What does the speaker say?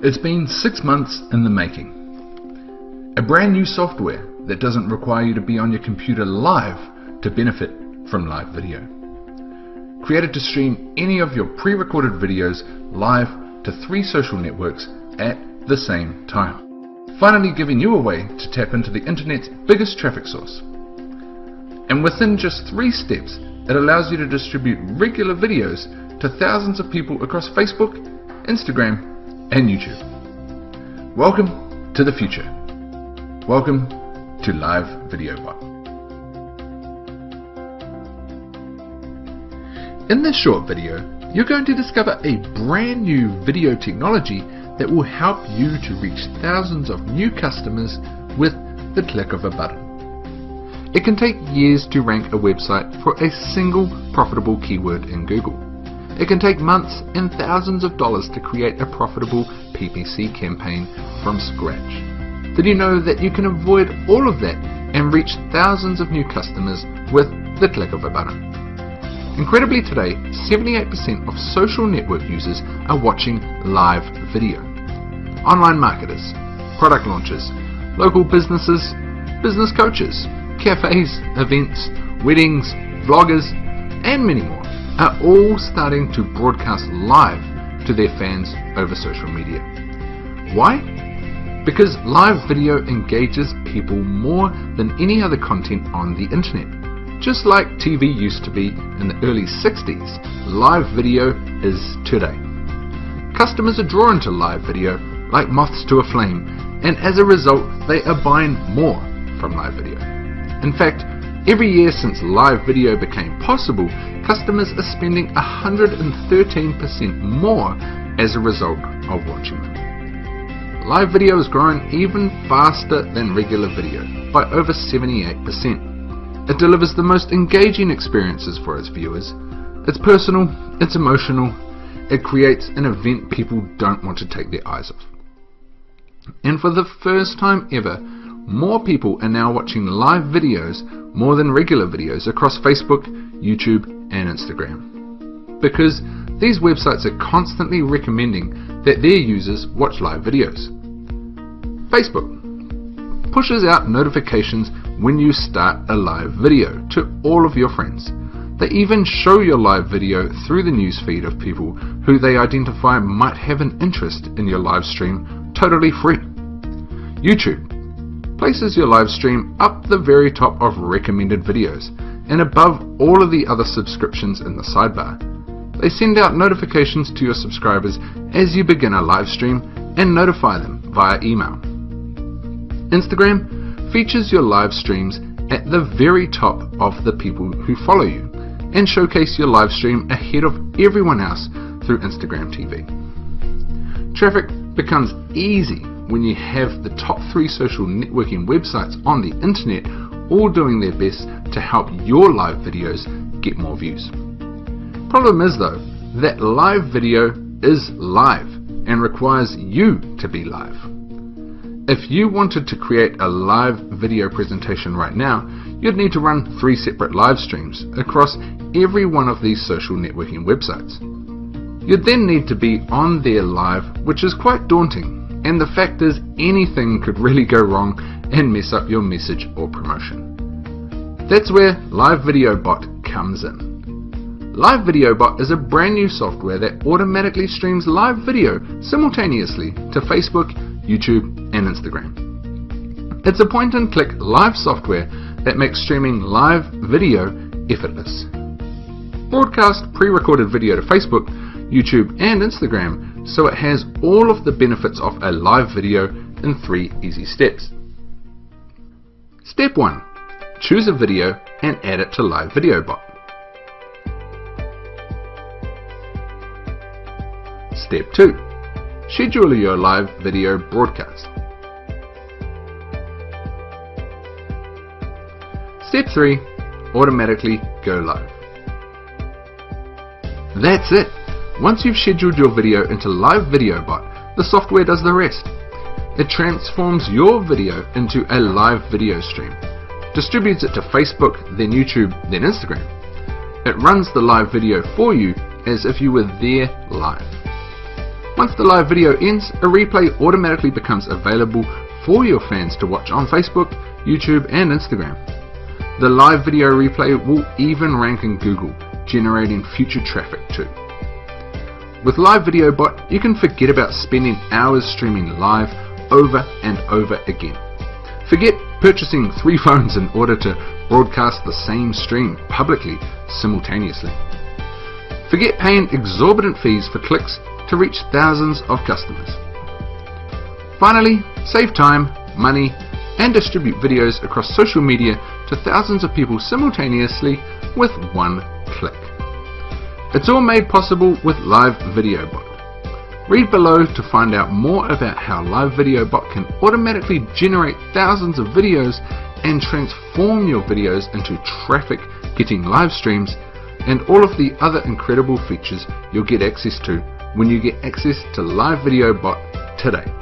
It's been 6 months in the making. A brand new software that doesn't require you to be on your computer live to benefit from live video. Created to stream any of your pre-recorded videos live to 3 social networks at the same time. Finally giving you a way to tap into the internet's biggest traffic source. And within just 3 steps, it allows you to distribute regular videos to thousands of people across Facebook, Instagram, and YouTube. Welcome to the future. Welcome to Live Video Bot. In this short video, you're going to discover a brand new video technology that will help you to reach thousands of new customers with the click of a button. It can take years to rank a website for a single profitable keyword in Google. It can take months and thousands of dollars to create a profitable PPC campaign from scratch. Did you know that you can avoid all of that and reach thousands of new customers with the click of a button? Incredibly today, 78% of social network users are watching live video. Online marketers, product launchers, local businesses, business coaches, cafes, events, weddings, vloggers, and many more are all starting to broadcast live to their fans over social media. Why? Because live video engages people more than any other content on the internet. Just like TV used to be in the early 60s, live video is today. Customers are drawn to live video like moths to a flame, and as a result they are buying more from live video. In fact, every year since live video became possible, customers are spending 113% more as a result of watching them. Live video is growing even faster than regular video by over 78%. It delivers the most engaging experiences for its viewers. It's personal, it's emotional, it creates an event people don't want to take their eyes off. And for the first time ever, more people are now watching live videos more than regular videos across Facebook, YouTube, and Instagram. Because these websites are constantly recommending that their users watch live videos. Facebook pushes out notifications when you start a live video to all of your friends. They even show your live video through the news feed of people who they identify might have an interest in your live stream totally free. YouTube places your live stream up the very top of recommended videos and above all of the other subscriptions in the sidebar. They send out notifications to your subscribers as you begin a live stream and notify them via email. Instagram features your live streams at the very top of the people who follow you and showcase your live stream ahead of everyone else through Instagram TV. Traffic becomes easy when you have the top 3 social networking websites on the internet all doing their best to help your live videos get more views. Problem is though, that live video is live and requires you to be live. If you wanted to create a live video presentation right now, you'd need to run 3 separate live streams across every one of these social networking websites. You'd then need to be on there live, which is quite daunting. And the fact is, anything could really go wrong and mess up your message or promotion. That's where Live Video Bot comes in. Live Video Bot is a brand new software that automatically streams live video simultaneously to Facebook, YouTube, and Instagram. It's a point-and-click live software that makes streaming live video effortless. Broadcast pre-recorded video to Facebook, YouTube, and Instagram, so it has all of the benefits of a live video in 3 easy steps. Step 1. Choose a video and add it to Live Video Bot. Step 2. Schedule your live video broadcast. Step 3. Automatically go live. That's it! Once you've scheduled your video into Live Video Bot, the software does the rest. It transforms your video into a live video stream, distributes it to Facebook, then YouTube, then Instagram. It runs the live video for you as if you were there live. Once the live video ends, a replay automatically becomes available for your fans to watch on Facebook, YouTube and Instagram. The live video replay will even rank in Google, generating future traffic too. With Live Video Bot, you can forget about spending hours streaming live over and over again. Forget purchasing 3 phones in order to broadcast the same stream publicly simultaneously. Forget paying exorbitant fees for clicks to reach thousands of customers. Finally, save time, money, and distribute videos across social media to thousands of people simultaneously with one click. It's all made possible with Live Video Bot. Read below to find out more about how Live Video Bot can automatically generate thousands of videos and transform your videos into traffic-getting live streams, and all of the other incredible features you'll get access to when you get access to Live Video Bot today.